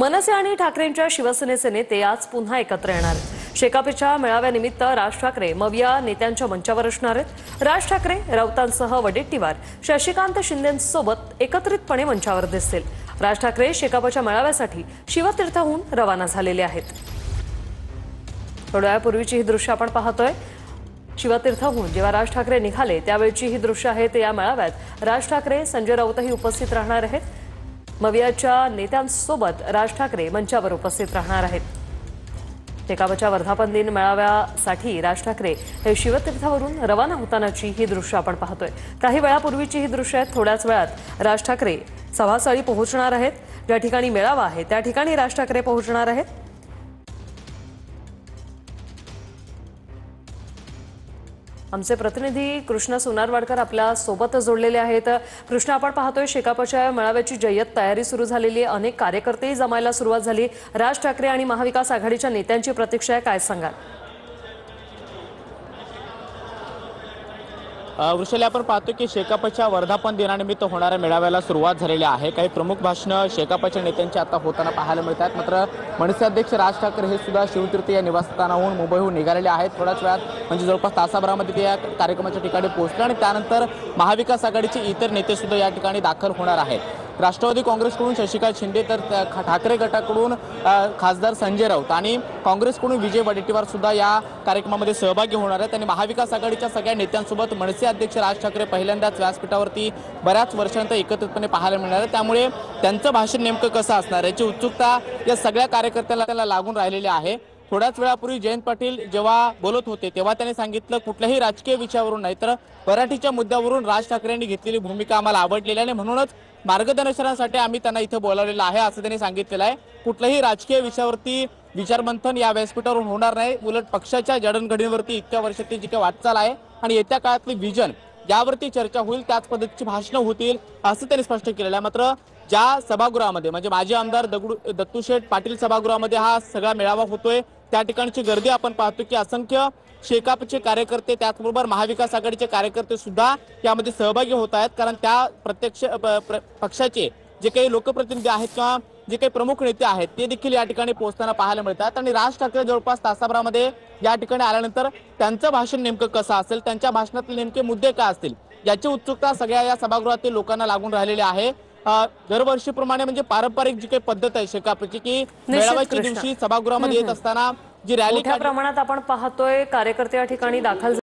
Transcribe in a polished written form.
मनसे आणि ठाकरेंच्या शिवसेनेचे नेते आज पुन्हा एकत्र येणार आहेत। शेकापच्या मेळाव्यानिमित्त राज ठाकरे मविया नेत्यांच्या मंचावर असणार आहेत। राज ठाकरे राऊतांसह वडेट्टीवार शशिकांत शिंदेंसोबत एकत्रितपणे मंचावर दिसतील। राज ठाकरे शेकापच्या मेळाव्यासाठी शिवतीर्थहून रवाना झालेले आहेत। थोड्या वेळापूर्वीची ही दृश्य आपण पाहतोय। शिवतीर्थहून जेव्हा राज ठाकरे निघाले त्यावेळची ही दृश्य आहेत। या मेळाव्यात राज ठाकरे संजय राऊतही उपस्थित राहणार आहेत। मवियाच्या नेत्यांसोबत राज ठाकरे मंचावर उपस्थित राहणार आहेत। शेकापच्या वर्धापन दिन मेळाव्यासाठी राज ठाकरे हे शिवतीर्थावरून रवाना होतानाची ही दृश्य आपण पाहतोय। काही वेळापूर्वीची ही दृश्य आहेत। थोड्याच वेळात राज ठाकरे सभास्थळी पोहोचणार आहेत। ज्या ठिकाणी मेळावा आहे त्या ठिकाणी राज ठाकरे पोहोचणार आहेत। आमचे प्रतिनिधी कृष्ण सोनारवाडकर आपल्या सोबत जोडलेले आहेत। कृष्ण, आपण पाहतोय शेकापच्या मेळाव्याची जय्यत तयारी सुरू झालेली आहे। अनेक कार्यकर्तेही जमायला सुरुवात झाली। राज ठाकरे आणि महाविकास आघाडीच्या नेत्यांची प्रतीक्षा आहे, काय सांगाल? वृषाली, आपण पाहतो की शेकापच्या वर्धापन दिनानिमित्त होणाऱ्या मेळाव्याला सुरुवात झालेली आहे। काही प्रमुख भाषणं शेकापच्या नेत्यांची आता होताना पाहायला मिळतात। मात्र मनसे अध्यक्ष राज ठाकरे हे सुद्धा शिवतीर्थ या निवासस्थानाहून मुंबईहून निघालेले आहेत। थोड्याच वेळात म्हणजे जवळपास तासाभरामध्ये ते या कार्यक्रमाच्या ठिकाणी पोहोचले आणि त्यानंतर महाविकास आघाडीचे इतर नेते सुद्धा या ठिकाणी दाखल होणार आहेत। राष्ट्रवादी काँग्रेसकडून शशिकांत शिंदे तर ठाकरे गटाकडून खासदार संजय राऊत आणि काँग्रेसकडून विजय वडेट्टीवार सुद्धा या कार्यक्रमामध्ये सहभागी होणार आहेत। आणि महाविकास आघाडीच्या सगळ्या नेत्यांसोबत मनसे अध्यक्ष राज ठाकरे पहिल्यांदाच व्यासपीठावरती बऱ्याच वर्षांनंतर एकत्रितपणे पाहायला मिळणार आहे। त्यामुळे त्यांचं भाषण नेमकं कसं असणार याची उत्सुकता या सगळ्या कार्यकर्त्यांना लागून राहिलेली आहे। थोड्याच वेळापूर्वी जयंत पाटील जेव्हा बोलत होते तेव्हा त्यांनी सांगितलं कुठल्याही राजकीय विषयावरून नाही तर मराठीच्या मुद्द्यावरून राज ठाकरेंनी घेतलेली भूमिका आम्हाला आवडलेली आहे, म्हणूनच मार्गदर्शनासाठी आम्ही त्यांना इथे बोलावलेलं आहे असं त्यांनी सांगितलेलं आहे। कुठल्याही राजकीय विषयावरती विचारमंथन या व्यासपीठावरून होणार नाही, उलट पक्षाच्या जडणघडणीवरती इतक्या वर्षाची जी काही वाटचाल आहे आणि येत्या काळातली विजन यावरती चर्चा होईल, त्याच पद्धतीची भाषणं होतील असं त्यांनी स्पष्ट केलेलं आहे। मात्र ज्या सभागृहामध्ये म्हणजे माजी आमदार दत्तूशेठ पाटील सभागृहामध्ये हा सगळा मेळावा होतोय त्या ठिकाणची गर्दी आपण पाहतो की असंख्य शेकापचे कार्यकर्ते त्याचबरोबर महाविकास आघाडीचे कार्यकर्ते सुद्धा यामध्ये सहभागी होत आहेत। कारण त्या प्रत्यक्ष पक्षाचे जे काही लोकप्रतिनिधी आहेत किंवा जे काही प्रमुख नेते आहेत ते देखील या ठिकाणी पोहोचताना पाहायला मिळतात। आणि राज ठाकरे जवळपास तासाभरामध्ये या ठिकाणी आल्यानंतर त्यांचं भाषण नेमकं कसं असेल, त्यांच्या भाषणातील नेमके मुद्दे काय असतील याची उत्सुकता सगळ्या या सभागृहातील लोकांना लागून राहिलेली आहे। दरवर्षीप्रमाणे म्हणजे पारंपरिक जी काही पद्धत आहे शेकापची की मेळाव्याच्या दिवशी सभागृहामध्ये येत असताना जी रॅली मोठ्या प्रमाणात आपण पाहतोय कार्यकर्ते या ठिकाणी दाखल